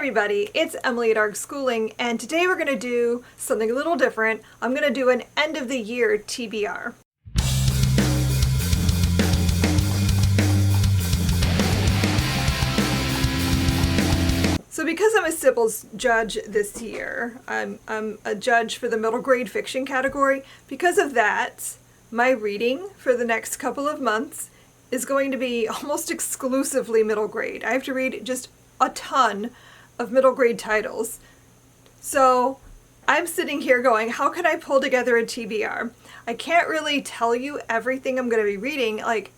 everybody, it's Emily at ARG Schooling, and today we're going to do something a little different. I'm going to do an end of the year TBR. So because I'm a Sybil's judge this year, I'm a judge for the middle grade fiction category. Because of that, my reading for the next couple of months is going to be almost exclusively middle grade. I have to read just a ton of middle grade titles. So I'm sitting here going, how can I pull together a TBR? I can't really tell you everything I'm going to be reading. Like,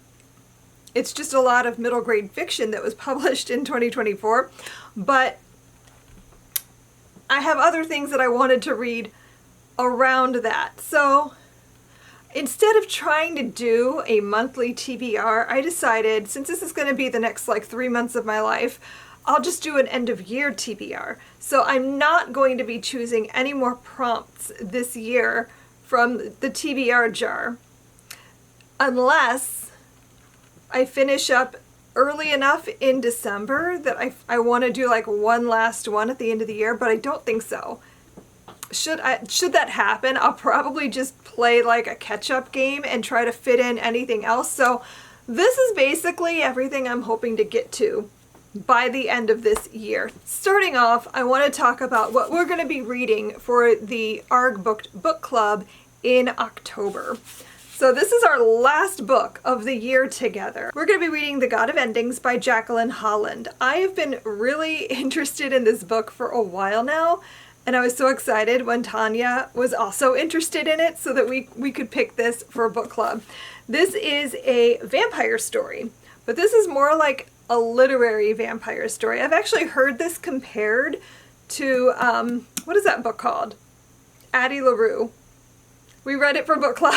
it's just a lot of middle grade fiction that was published in 2024. But I have other things that I wanted to read around that. So instead of trying to do a monthly TBR, I decided, since this is going to be the next 3 months of my life, I'll just do an end of year TBR. So I'm not going to be choosing any more prompts this year from the TBR jar, unless I finish up early enough in December that I want to do one last one at the end of the year, but I don't think so. Should that happen, I'll probably just play a catch-up game and try to fit in anything else. So this is basically everything I'm hoping to get to by the end of this year. Starting off, I want to talk about what we're going to be reading for the ARG Book Club in October. So this is our last book of the year together. We're going to be reading The God of Endings by Jacqueline Holland. I have been really interested in this book for a while now, and I was so excited when Tanya was also interested in it so that we could pick this for a book club. This is a vampire story, but this is more like a literary vampire story. I've actually heard this compared to, what is that book called? Addie LaRue. We read it for book club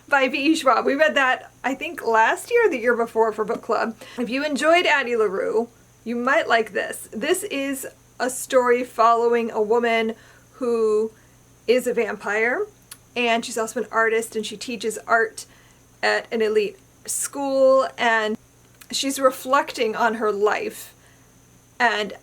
by V.E. Schwab. We read that, I think, last year or the year before for book club. If you enjoyed Addie LaRue, you might like this. This is a story following a woman who is a vampire, and she's also an artist, and she teaches art at an elite school, and she's reflecting on her life and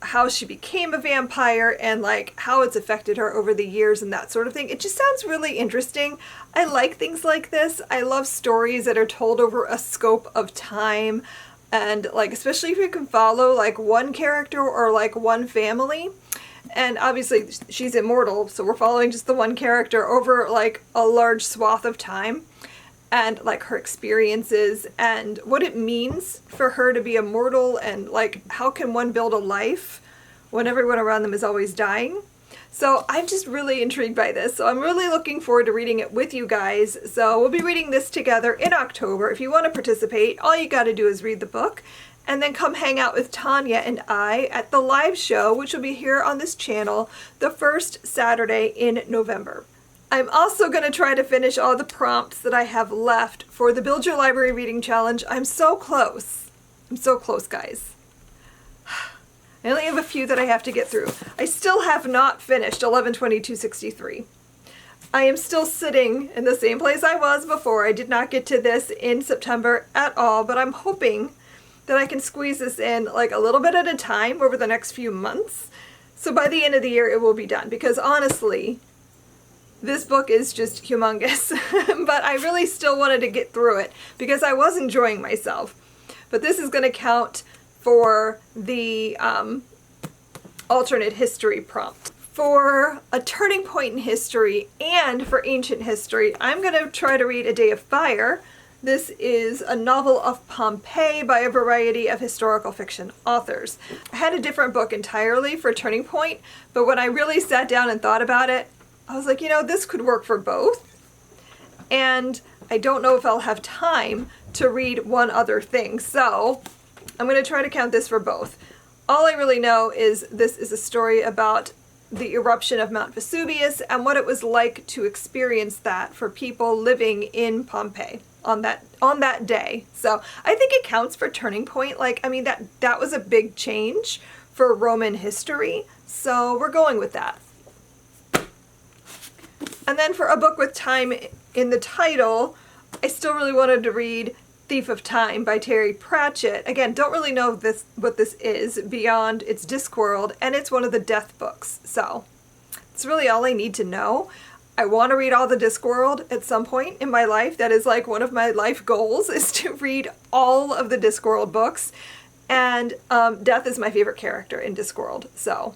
how she became a vampire and how it's affected her over the years and that sort of thing. It just sounds really interesting. I like things like this. I love stories that are told over a scope of time, and especially if you can follow one character or one family. And obviously she's immortal, so we're following just the one character over a large swath of time, and her experiences and what it means for her to be immortal, and how can one build a life when everyone around them is always dying. So I'm just really intrigued by this. So I'm really looking forward to reading it with you guys. So we'll be reading this together in October. If you want to participate, all you got to do is read the book and then come hang out with Tanya and I at the live show, which will be here on this channel the first Saturday in November. I'm also going to try to finish all the prompts that I have left for the Build Your Library Reading Challenge. I'm so close. I'm so close, guys. I only have a few that I have to get through. I still have not finished 11/22/63. I am still sitting in the same place I was before. I did not get to this in September at all, but I'm hoping that I can squeeze this in a little bit at a time over the next few months. So by the end of the year, it will be done, because honestly, this book is just humongous. But I really still wanted to get through it because I was enjoying myself. But this is going to count for the alternate history prompt. For a turning point in history and for ancient history, I'm going to try to read A Day of Fire. This is a novel of Pompeii by a variety of historical fiction authors. I had a different book entirely for turning point, but when I really sat down and thought about it, I was like, this could work for both. And I don't know if I'll have time to read one other thing. So I'm going to try to count this for both. All I really know is this is a story about the eruption of Mount Vesuvius and what it was like to experience that for people living in Pompeii on that day. So I think it counts for turning point. That was a big change for Roman history. So we're going with that. And then for a book with time in the title, I still really wanted to read Thief of Time by Terry Pratchett. Again, don't really know what this is beyond it's Discworld, and it's one of the death books. So it's really all I need to know. I want to read all the Discworld at some point in my life. That is like one of my life goals, is to read all of the Discworld books. And Death is my favorite character in Discworld. So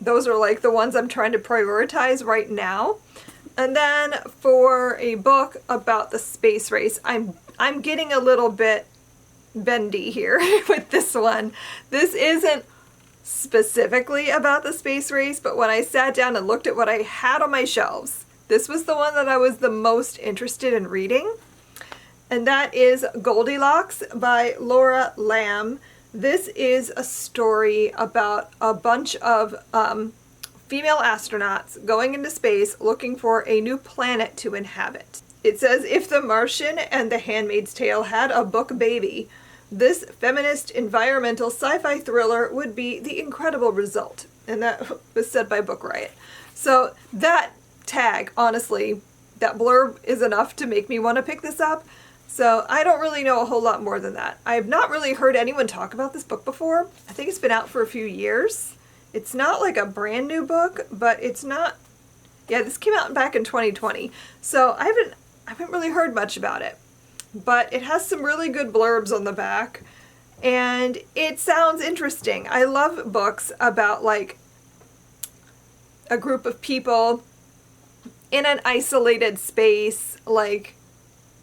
those are like the ones I'm trying to prioritize right now. And then for a book about the space race, I'm getting a little bit bendy here with this one. This isn't specifically about the space race, but when I sat down and looked at what I had on my shelves, this was the one that I was the most interested in reading. And that is Goldilocks by Laura Lamb. This is a story about a bunch of female astronauts going into space looking for a new planet to inhabit. It says, if The Martian and The Handmaid's Tale had a book baby, this feminist environmental sci-fi thriller would be the incredible result. And that was said by Book Riot. So that tag, honestly, that blurb is enough to make me want to pick this up. So I don't really know a whole lot more than that. I have not really heard anyone talk about this book before. I think it's been out for a few years. It's not like a brand new book, but it's not... Yeah, this came out back in 2020. So I haven't really heard much about it. But it has some really good blurbs on the back. And it sounds interesting. I love books about like a group of people in an isolated space, like...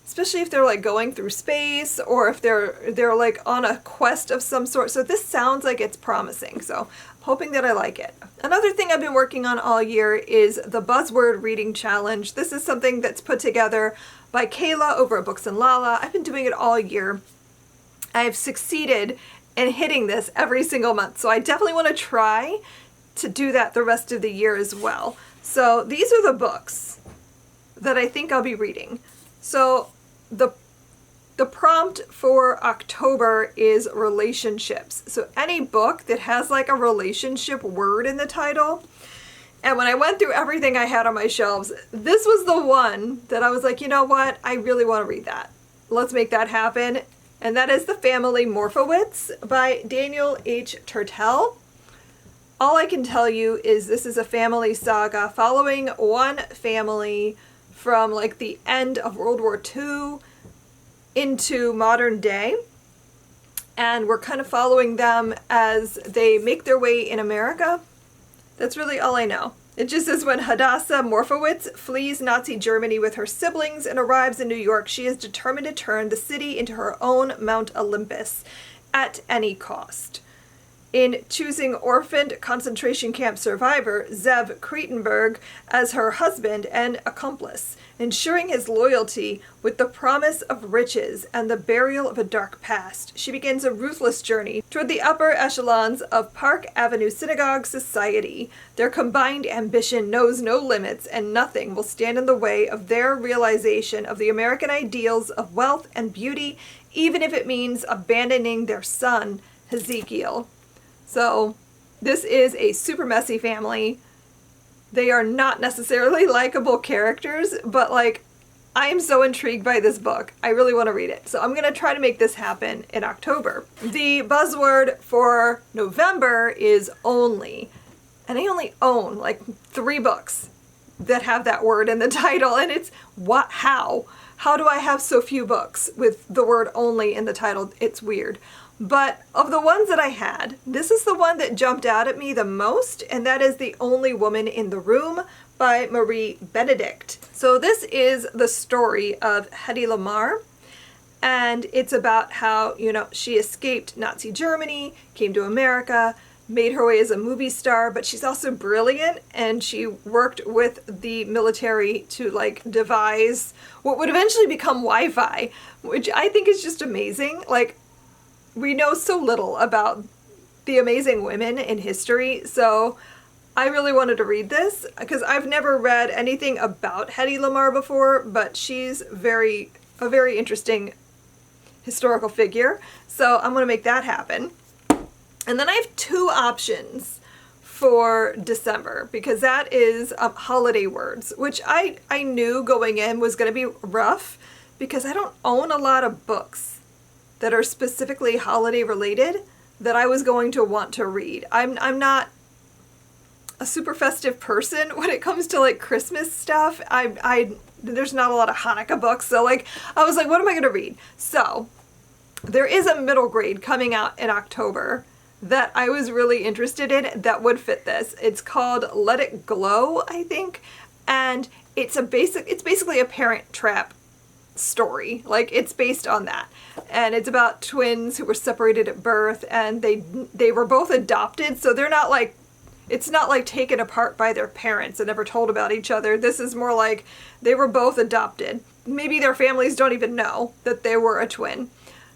especially if they're like going through space or if they're like on a quest of some sort. So this sounds like it's promising. So I'm hoping that I like it. Another thing I've been working on all year is the Buzzword Reading Challenge. This is something that's put together by Kayla over at Books and Lala. I've been doing it all year. I've succeeded in hitting this every single month. So I definitely want to try to do that the rest of the year as well. So these are the books that I think I'll be reading. So the prompt for October is relationships. So any book that has like a relationship word in the title. And when I went through everything I had on my shelves, this was the one that I was like, you know what? I really want to read that. Let's make that happen. And that is The Family Morphowitz by Daniel H. Turtell. All I can tell you is this is a family saga following one family from like the end of World War II into modern day. And we're kind of following them as they make their way in America. That's really all I know. It just says when Hadassah Morphowitz flees Nazi Germany with her siblings and arrives in New York, she is determined to turn the city into her own Mount Olympus at any cost. In choosing orphaned concentration camp survivor Zev Kreitenberg as her husband and accomplice, ensuring his loyalty with the promise of riches and the burial of a dark past, she begins a ruthless journey toward the upper echelons of Park Avenue Synagogue society. Their combined ambition knows no limits, and nothing will stand in the way of their realization of the American ideals of wealth and beauty, even if it means abandoning their son, Ezekiel. So this is a super messy family. They are not necessarily likable characters, but like, I am so intrigued by this book. I really want to read it. So I'm going to try to make this happen in October. The buzzword for November is only. And I only own like 3 books that have that word in the title. And it's what? How? How do I have so few books with the word only in the title? It's weird. But of the ones that I had, this is the one that jumped out at me the most, and that is The Only Woman in the Room by Marie Benedict. So this is the story of Hedy Lamarr, and it's about how, you know, she escaped Nazi Germany, came to America, made her way as a movie star, but she's also brilliant, and she worked with the military to like devise what would eventually become Wi-Fi, which I think is just amazing. Like, we know so little about the amazing women in history, so I really wanted to read this because I've never read anything about Hedy Lamarr before, but she's a very interesting historical figure, so I'm going to make that happen. And then I have 2 options for December because that is holiday words, which I knew going in was going to be rough because I don't own a lot of books that are specifically holiday related that I was going to want to read. I'm not a super festive person when it comes to like Christmas stuff. There's not a lot of Hanukkah books, so like I was like, what am I gonna read? So there is a middle grade coming out in October that I was really interested in that would fit this. It's called Let It Glow, I think, and it's basically a Parent Trap story. Like, it's based on that, and it's about twins who were separated at birth, and they were both adopted, so they're not like, it's not like taken apart by their parents and never told about each other. This is more like they were both adopted. Maybe their families don't even know that they were a twin.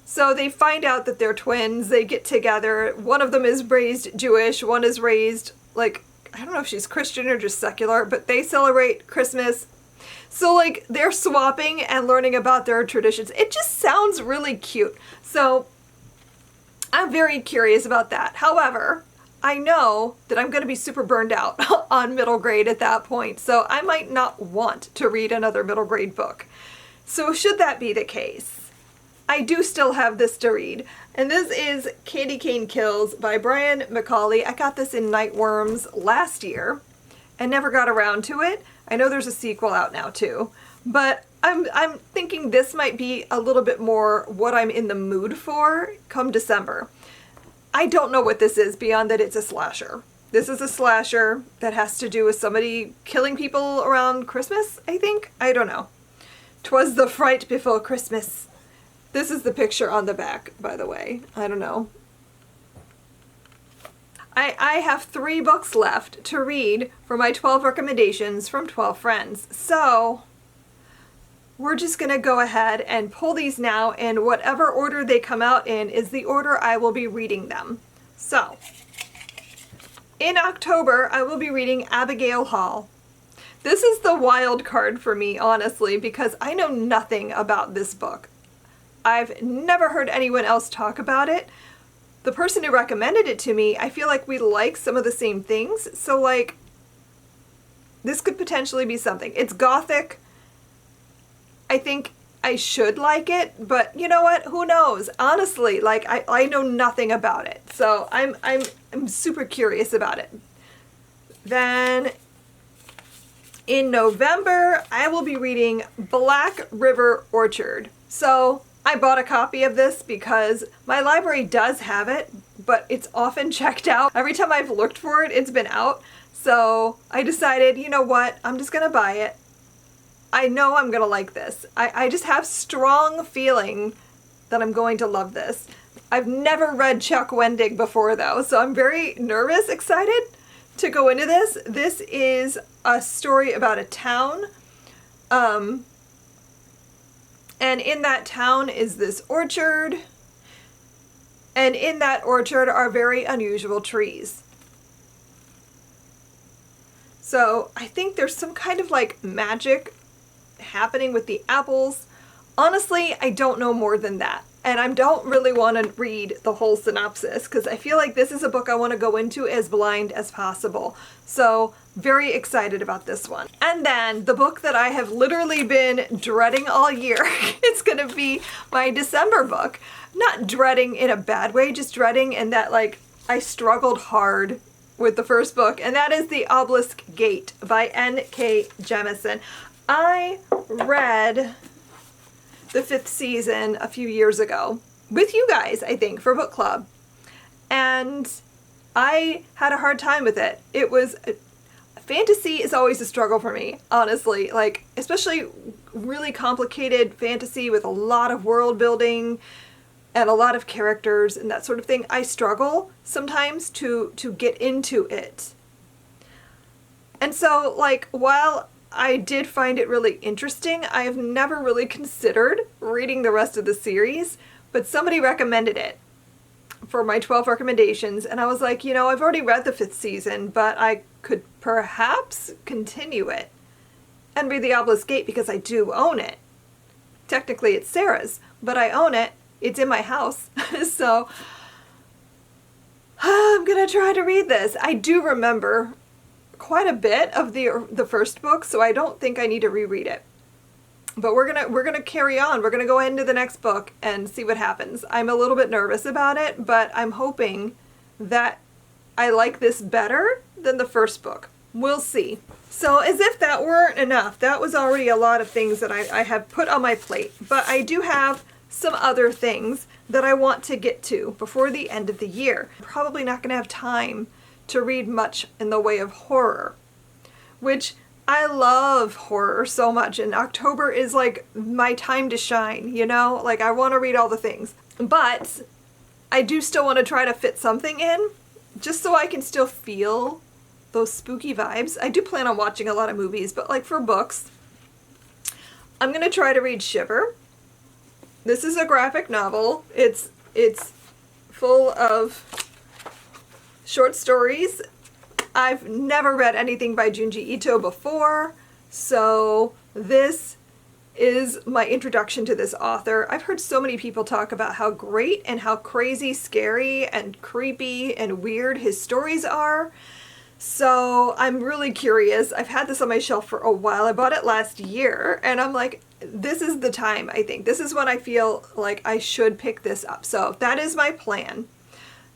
So they find out that they're twins, they get together, one of them is raised Jewish, one is raised, like, I don't know if she's Christian or just secular, but they celebrate Christmas. So like, they're swapping and learning about their traditions. It just sounds really cute. So I'm very curious about that. However, I know that I'm going to be super burned out on middle grade at that point, so I might not want to read another middle grade book. So should that be the case, I do still have this to read, and this is Candy Cane Kills by Brian McCauley. I got this in Nightworms last year and never got around to it. I know there's a sequel out now too, but I'm thinking this might be a little bit more what I'm in the mood for come December. I don't know what this is beyond that it's a slasher. This is a slasher that has to do with somebody killing people around Christmas, I think? I don't know. 'Twas the fright before Christmas. This is the picture on the back, by the way. I don't know. I have 3 books left to read for my 12 recommendations from 12 friends. So we're just going to go ahead and pull these now, and whatever order they come out in is the order I will be reading them. So in October, I will be reading Abigail Hall. This is the wild card for me, honestly, because I know nothing about this book. I've never heard anyone else talk about it. The person who recommended it to me, I feel like we like some of the same things. So like, this could potentially be something. It's gothic. I think I should like it, but you know what? Who knows? Honestly, like I know nothing about it. So I'm super curious about it. Then in November, I will be reading Black River Orchard. So I bought a copy of this because my library does have it, but it's often checked out. Every time I've looked for it, it's been out. So I decided, you know what? I'm just gonna buy it. I know I'm gonna like this. I just have strong feeling that I'm going to love this. I've never read Chuck Wendig before though, so I'm very nervous, excited to go into this. This is a story about a town. And in that town is this orchard. And in that orchard are very unusual trees. So I think there's some kind of like magic happening with the apples. Honestly, I don't know more than that. And I don't really want to read the whole synopsis because I feel like this is a book I want to go into as blind as possible. So very excited about this one. And then the book that I have literally been dreading all year, it's going to be my December book. Not dreading in a bad way, just dreading in that like I struggled hard with the first book, and that is The Obelisk Gate by N.K. Jemisin. I read the 5th season a few years ago with you guys, I think, for book club. And I had a hard time with it. It was, fantasy is always a struggle for me, honestly. Like, especially really complicated fantasy with a lot of world building and a lot of characters and that sort of thing. I struggle sometimes to get into it. And so, like, while I did find it really interesting, I have never really considered reading the rest of the series, but somebody recommended it for my 12 recommendations, and I was like, you know, I've already read the 5th season, but I could perhaps continue it and read The Obelisk Gate because I do own it. Technically it's Sarah's, but I own it. It's in my house. So I'm gonna try to read this. I do remember quite a bit of the first book, so I don't think I need to reread it. But we're gonna carry on. We're gonna go into the next book and see what happens. I'm a little bit nervous about it, but I'm hoping that I like this better than the first book. We'll see. So as if that weren't enough, that was already a lot of things that I have put on my plate. But I do have some other things that I want to get to before the end of the year. I'm probably not gonna have time to read much in the way of horror, which I love horror so much, and October is like my time to shine, you know? Like, I want to read all the things. But I do still want to try to fit something in, just so I can still feel those spooky vibes. I do plan on watching a lot of movies, but like for books, I'm going to try to read Shiver. This is a graphic novel. It's full of short stories. I've never read anything by Junji Ito before, so this is my introduction to this author. I've heard so many people talk about how great and how crazy, scary, and creepy and weird his stories are. So I'm really curious. I've had this on my shelf for a while. I bought it last year, and I'm like, this is the time, I think. This is when I feel like I should pick this up. So that is my plan.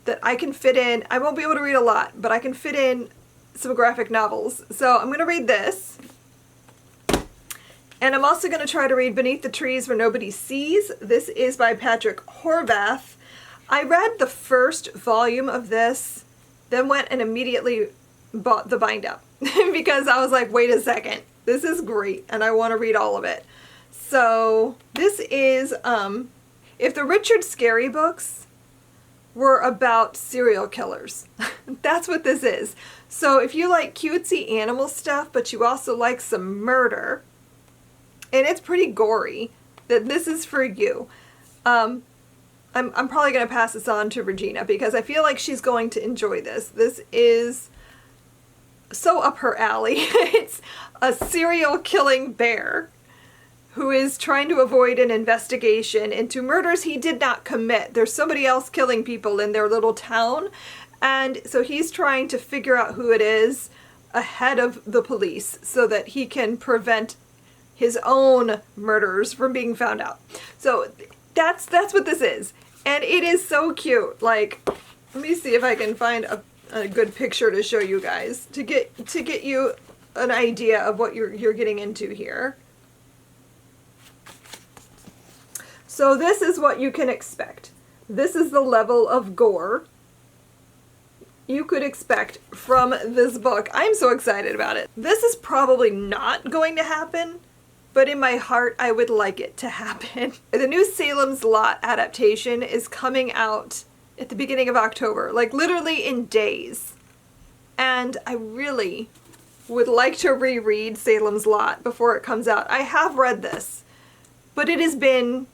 That I can fit in. I won't be able to read a lot, but I can fit in some graphic novels. So I'm going to read this. And I'm also going to try to read Beneath the Trees Where Nobody Sees. This is by Patrick Horvath. I read the first volume of this, then went and immediately bought the bind-up because I was like, wait a second, this is great and I want to read all of it. So this is, if the Richard Scarry books were about serial killers. That's what this is. So if you like cutesy animal stuff, but you also like some murder, and it's pretty gory, then this is for you. I'm probably going to pass this on to Regina because I feel like she's going to enjoy this. This is so up her alley. It's a serial killing bear who is trying to avoid an investigation into murders he did not commit. There's somebody else killing people in their little town, and so he's trying to figure out who it is ahead of the police so that he can prevent his own murders from being found out. So that's what this is, and it is so cute. Like, let me see if I can find a good picture to show you guys to get you an idea of what you're getting into here. So this is what you can expect. This is the level of gore you could expect from this book. I'm so excited about it. This is probably not going to happen, but in my heart, I would like it to happen. The new Salem's Lot adaptation is coming out at the beginning of October, like literally in days. And I really would like to reread Salem's Lot before it comes out. I have read this, but it has been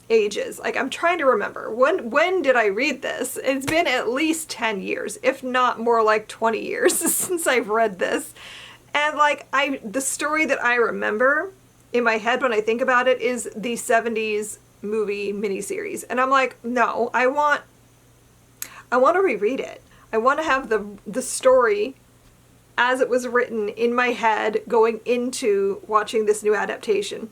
ages. Like, I'm trying to remember. When did I read this? It's been at least 10 years, if not more like 20 years since I've read this. And like, the story that I remember in my head when I think about it is the 70s movie miniseries. And I'm like, no, I want to reread it. I want to have the story as it was written in my head going into watching this new adaptation.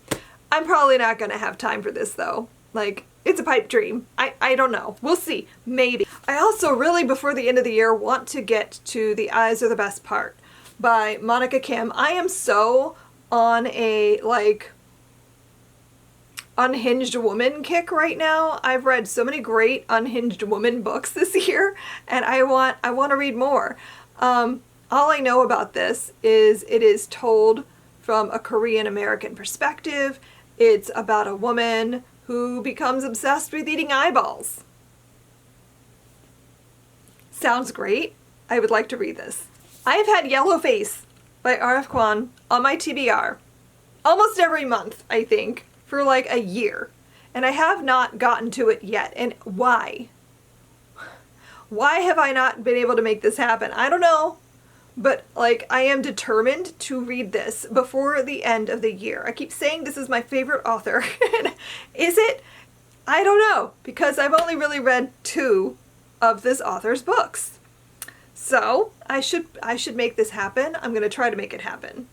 I'm probably not going to have time for this though. Like, it's a pipe dream. I don't know. We'll see. Maybe. I also really, before the end of the year, want to get to The Eyes Are the Best Part by Monica Kim. I am so on a, like, unhinged woman kick right now. I've read so many great unhinged woman books this year, and I want to read more. All I know about this is it is told from a Korean American perspective. It's about a woman who becomes obsessed with eating eyeballs. Sounds great. I would like to read this. I have had Yellow Face by R.F. Kuang on my TBR almost every month, I think, for like a year. And I have not gotten to it yet. And why? Why have I not been able to make this happen? I don't know. But, like, I am determined to read this before the end of the year. I keep saying this is my favorite author. Is it? I don't know, because I've only really read 2 of this author's books. So, I should make this happen. I'm going to try to make it happen.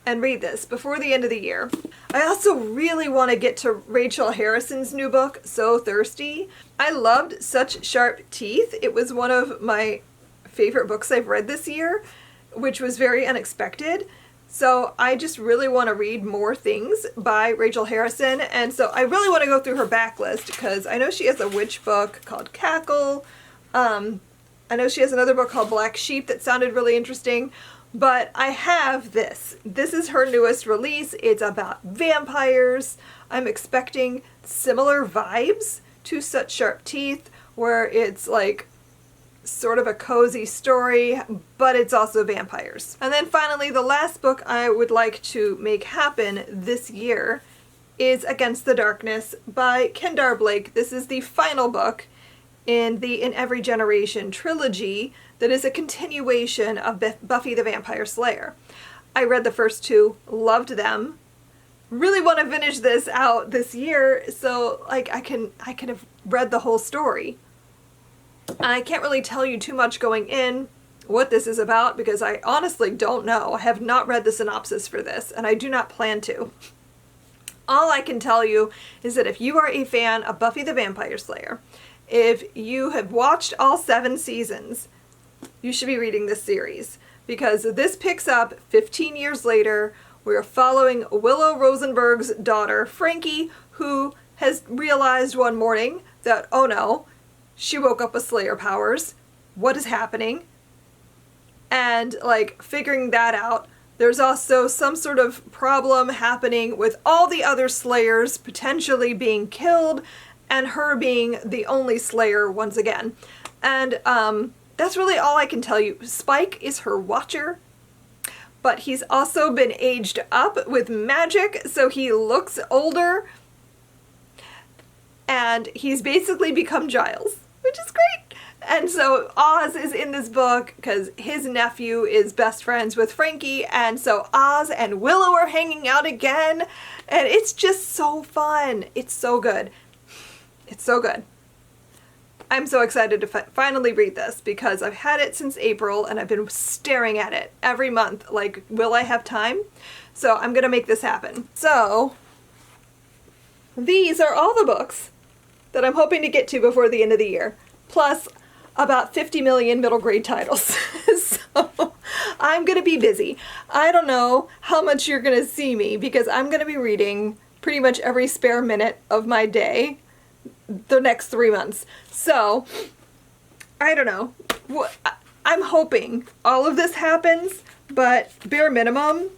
and read this before the end of the year. I also really want to get to Rachel Harrison's new book, So Thirsty. I loved Such Sharp Teeth. It was one of my favorite books I've read this year, which was very unexpected. So I just really want to read more things by Rachel Harrison, and so I really want to go through her backlist because I know she has a witch book called Cackle. I know she has another book called Black Sheep that sounded really interesting, but I have this. This is her newest release. It's about vampires. I'm expecting similar vibes to Such Sharp Teeth, where it's like sort of a cozy story, but it's also vampires. And then finally, the last book I would like to make happen this year is Against the Darkness by Kendar Blake. This is the final book in the In Every Generation trilogy that is a continuation of Buffy the Vampire Slayer. I read the first two, loved them, really want to finish this out this year so like I can have read the whole story. I can't really tell you too much going in what this is about because I honestly don't know. I have not read the synopsis for this, and I do not plan to. All I can tell you is that if you are a fan of Buffy the Vampire Slayer, if you have watched all 7 seasons, you should be reading this series because this picks up 15 years later. We're following Willow Rosenberg's daughter, Frankie, who has realized one morning that, oh no, she woke up with Slayer powers. What is happening? And like figuring that out, there's also some sort of problem happening with all the other Slayers potentially being killed and her being the only Slayer once again. And that's really all I can tell you. Spike is her watcher, but he's also been aged up with magic, so he looks older. And he's basically become Giles, which is great. And so Oz is in this book because his nephew is best friends with Frankie, and so Oz and Willow are hanging out again, and it's just so fun. It's so good. It's so good. I'm so excited to finally read this because I've had it since April and I've been staring at it every month. Like, will I have time? So I'm gonna make this happen. So these are all the books that I'm hoping to get to before the end of the year, plus about 50 million middle grade titles. So I'm gonna be busy. I don't know how much you're gonna see me because I'm gonna be reading pretty much every spare minute of my day the next 3 months. So I don't know. I'm hoping all of this happens, but bare minimum,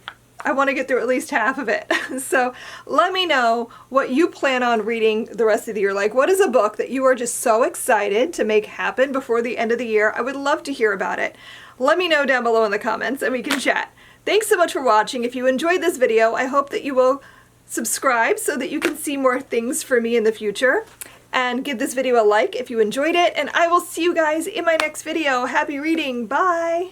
I want to get through at least half of it. So let me know what you plan on reading the rest of the year. Like, what is a book that you are just so excited to make happen before the end of the year? I would love to hear about it. Let me know down below in the comments and we can chat. Thanks so much for watching. If you enjoyed this video, I hope that you will subscribe so that you can see more things from me in the future. And give this video a like if you enjoyed it. And I will see you guys in my next video. Happy reading. Bye!